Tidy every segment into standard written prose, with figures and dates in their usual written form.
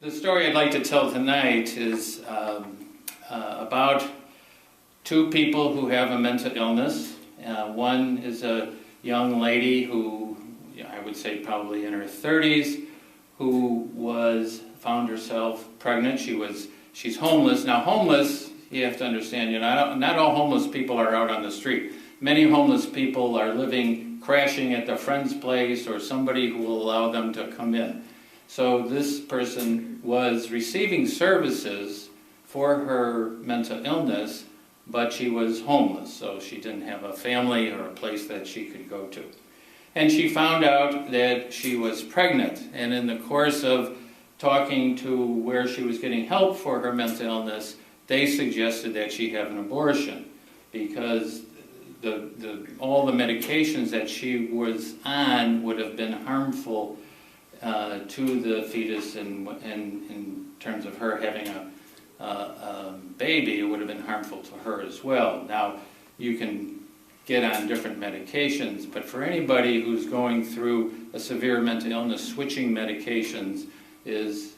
The story I'd like to tell tonight is about two people who have a mental illness. One is a young lady who, I would say probably in her 30s, who found herself pregnant. She's homeless. Now homeless, you have to understand, not all homeless people are out on the street. Many homeless people are living, crashing at their friend's place or somebody who will allow them to come in. So this person was receiving services for her mental illness, but she was homeless, so she didn't have a family or a place that she could go to. And she found out that she was pregnant, and in the course of talking to where she was getting help for her mental illness, they suggested that she have an abortion because all the medications that she was on would have been harmful to the fetus, and in terms of her having a baby, it would have been harmful to her as well. Now, you can get on different medications, but for anybody who's going through a severe mental illness, switching medications is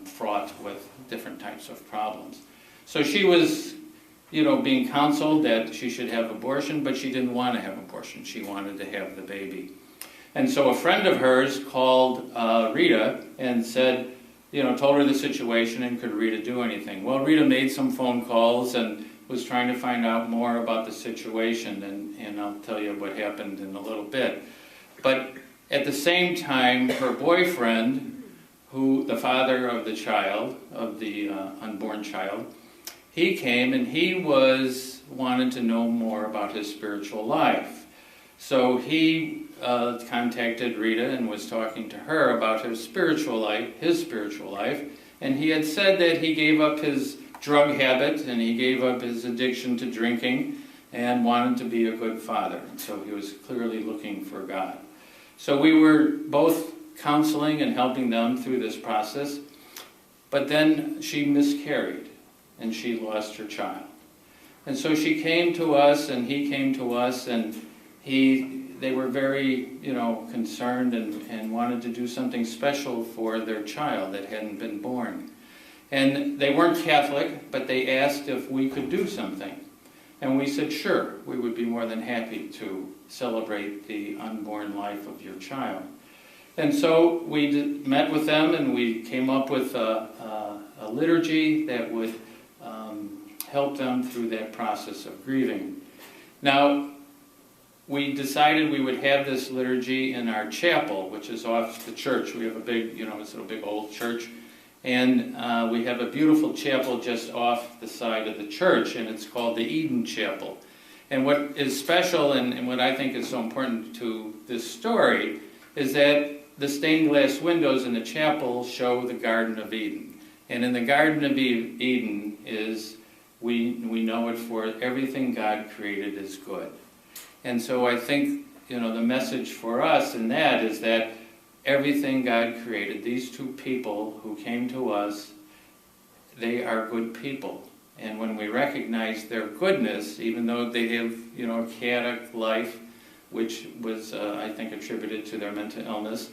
fraught with different types of problems. So she was, being counseled that she should have abortion, but she didn't want to have abortion. She wanted to have the baby. And so a friend of hers called Rita and said, told her the situation, and could Rita do anything? Well, Rita made some phone calls and was trying to find out more about the situation, and I'll tell you what happened in a little bit. But at the same time, her boyfriend, the father of the child, of the unborn child, he came and he wanted to know more about his spiritual life. So he contacted Rita and was talking to her about his spiritual life, and he had said that he gave up his drug habit and he gave up his addiction to drinking and wanted to be a good father. And so he was clearly looking for God. So we were both counseling and helping them through this process, but then she miscarried and she lost her child. And so she came to us and he came to us, and they were very, concerned and wanted to do something special for their child that hadn't been born. And they weren't Catholic, but they asked if we could do something. And we said, sure, we would be more than happy to celebrate the unborn life of your child. And so we met with them, and we came up with a liturgy that would help them through that process of grieving. Now, we decided we would have this liturgy in our chapel, which is off the church. We have a big, it's a big old church. And we have a beautiful chapel just off the side of the church, and it's called the Eden Chapel. And what is special and what I think is so important to this story is that the stained glass windows in the chapel show the Garden of Eden. And in the Garden of Eden we know it for everything God created is good. And so I think, the message for us in that is that everything God created, these two people who came to us, they are good people. And when we recognize their goodness, even though they have, a chaotic life, which was, I think, attributed to their mental illness,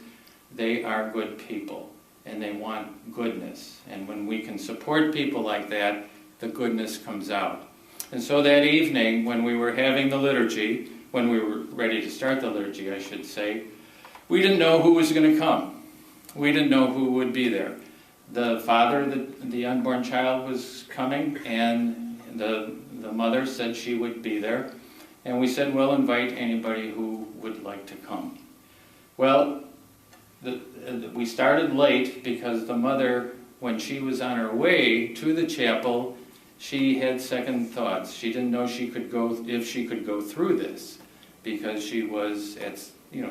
they are good people, and they want goodness. And when we can support people like that, the goodness comes out. And so that evening, when we were having the liturgy, when we were ready to start the liturgy, I should say, we didn't know who was going to come. We didn't know who would be there. The father, the unborn child, was coming, and the mother said she would be there. And we said, we'll invite anybody who would like to come. Well, we started late because the mother, when she was on her way to the chapel, she had second thoughts. She didn't know if she could go through this because she was at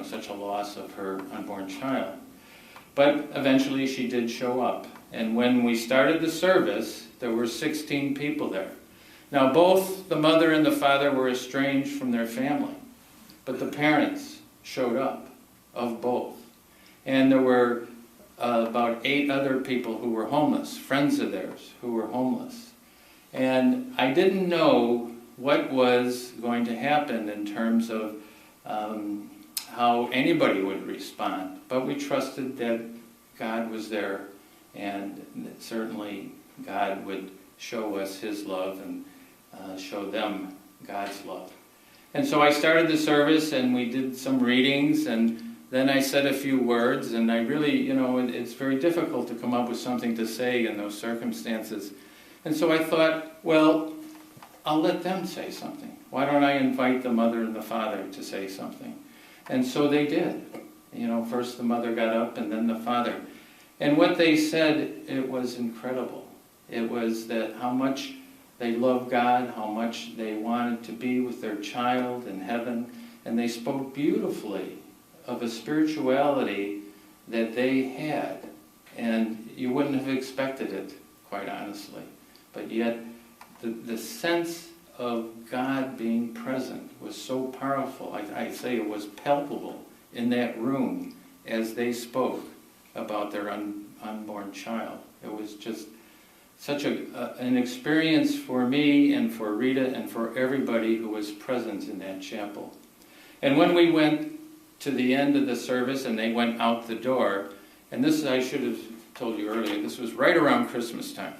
such a loss of her unborn child. But eventually she did show up. And when we started the service, there were 16 people there. Now both the mother and the father were estranged from their family, but the parents showed up of both. And there were about 8 other people who were homeless, friends of theirs who were homeless. And I didn't know what was going to happen in terms of how anybody would respond, but we trusted that God was there And certainly God would show us his love and show them God's love. And so I started the service, and we did some readings, and then I said a few words, and I really, it's very difficult to come up with something to say in those circumstances. And so I thought, well, I'll let them say something. Why don't I invite the mother and the father to say something? And so they did. First the mother got up, and then the father. And what they said, it was incredible. It was that how much they loved God, how much they wanted to be with their child in heaven, and they spoke beautifully of a spirituality that they had, and you wouldn't have expected it, quite honestly. But yet, the sense of God being present was so powerful. I say it was palpable in that room as they spoke about their unborn child. It was just such an experience for me and for Rita and for everybody who was present in that chapel. And when we went to the end of the service and they went out the door, and this I should have told you earlier, this was right around Christmas time.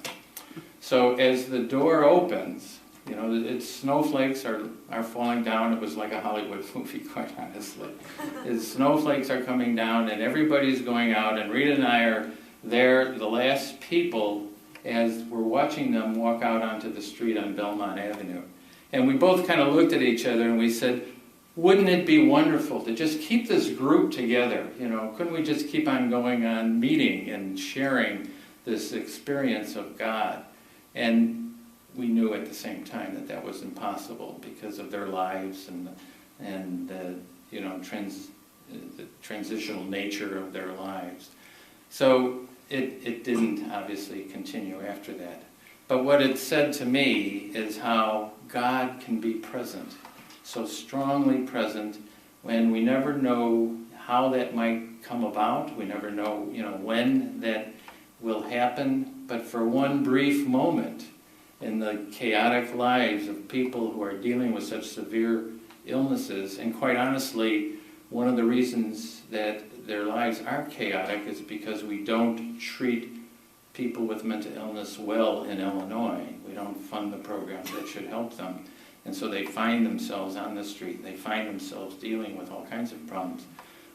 So as the door opens, snowflakes are falling down. It was like a Hollywood movie, quite honestly. Snowflakes are coming down and everybody's going out, and Rita and I are there, the last people, as we're watching them walk out onto the street on Belmont Avenue. And we both kind of looked at each other and we said, wouldn't it be wonderful to just keep this group together? Couldn't we just keep on going on meeting and sharing this experience of God? And we knew at the same time that was impossible because of their lives and the transitional nature of their lives. So it didn't obviously continue after that. But what it said to me is how God can be present, so strongly present, when we never know how that might come about. We never know, when that will happen. But for one brief moment in the chaotic lives of people who are dealing with such severe illnesses, and quite honestly, one of the reasons that their lives are chaotic is because we don't treat people with mental illness well in Illinois. We don't fund the programs that should help them. And so they find themselves on the street. They find themselves dealing with all kinds of problems.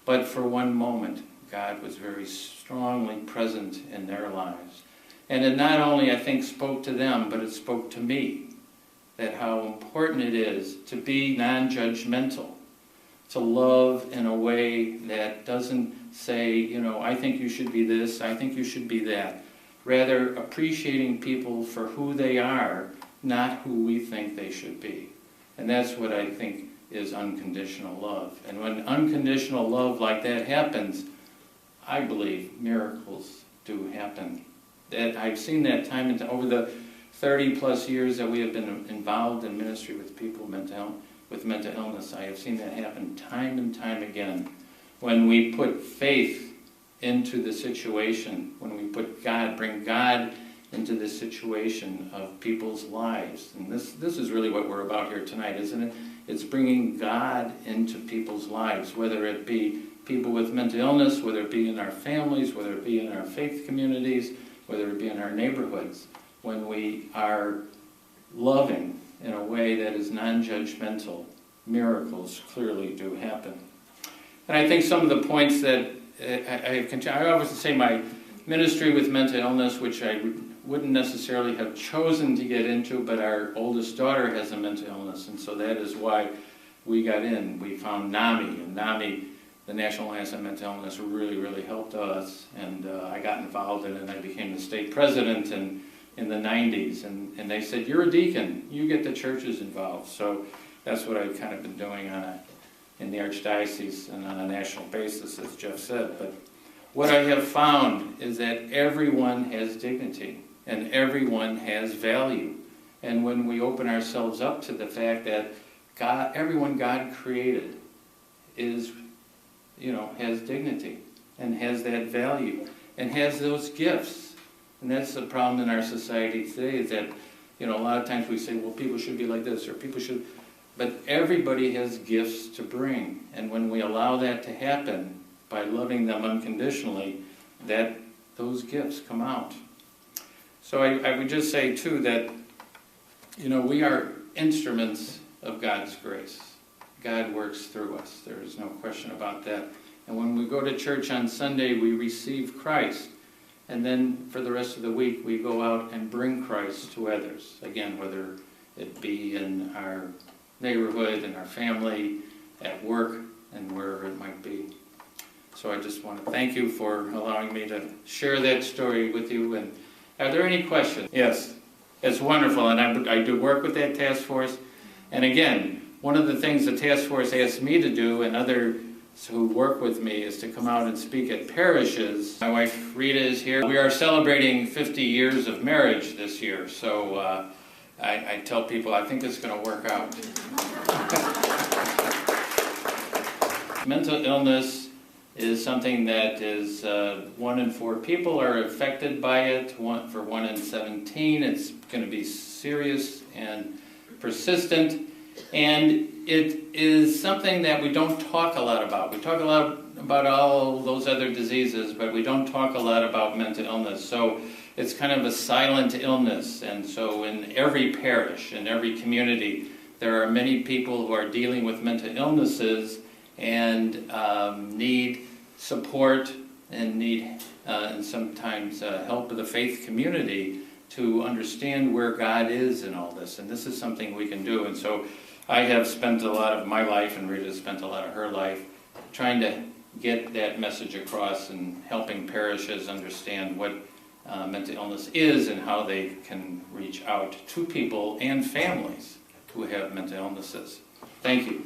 But for one moment, God was very strongly present in their lives. And it not only, I think, spoke to them, but it spoke to me, that how important it is to be non-judgmental, to love in a way that doesn't say, I think you should be this, I think you should be that. Rather, appreciating people for who they are, not who we think they should be. And that's what I think is unconditional love. And when unconditional love like that happens, I believe miracles do happen. That I've seen that time and over the 30 plus years that we have been involved in ministry with people with mental illness. I have seen that happen time and time again. When we put faith into the situation, when we bring God into the situation of people's lives. And this is really what we're about here tonight, isn't it? It's bringing God into people's lives, whether it be people with mental illness, whether it be in our families, whether it be in our faith communities, whether it be in our neighborhoods. When we are loving in a way that is non-judgmental, miracles clearly do happen. And I think some of the points that I always say my ministry with mental illness, which I wouldn't necessarily have chosen to get into, but our oldest daughter has a mental illness, and so that is why we got in. We found NAMI, and NAMI, the National Alliance on Mental Illness, really, really helped us, and I got involved in it, and I became the state president in the 90s, and they said, you're a deacon, you get the churches involved. So that's what I've kind of been doing in the Archdiocese and on a national basis, as Jeff said. But what I have found is that everyone has dignity and everyone has value. And when we open ourselves up to the fact that everyone God created has dignity and has that value and has those gifts. And that's the problem in our society today, is that, a lot of times we say, well, people should be like this, or people should, but everybody has gifts to bring. And when we allow that to happen by loving them unconditionally, that those gifts come out. So I would just say, too, that, we are instruments of God's grace. God works through us. There is no question about that. And when we go to church on Sunday, we receive Christ. And then for the rest of the week, we go out and bring Christ to others. Again, whether it be in our neighborhood, in our family, at work, and wherever it might be. So I just want to thank you for allowing me to share that story with you. And are there any questions? Yes, it's wonderful. And I do work with that task force. And again, one of the things the task force asked me to do, and others who work with me, is to come out and speak at parishes. My wife Rita is here. We are celebrating 50 years of marriage this year, so I tell people I think it's going to work out. Mental illness is something that is 1 in 4 people are affected by it. For 1 in 17, it's going to be serious and persistent. And it is something that we don't talk a lot about. We talk a lot about all those other diseases, but we don't talk a lot about mental illness. So it's kind of a silent illness. And so in every parish, in every community, there are many people who are dealing with mental illnesses and need support and need and sometimes help of the faith community to understand where God is in all this. And this is something we can do. And so I have spent a lot of my life, and Rita spent a lot of her life, trying to get that message across and helping parishes understand what mental illness is and how they can reach out to people and families who have mental illnesses. Thank you.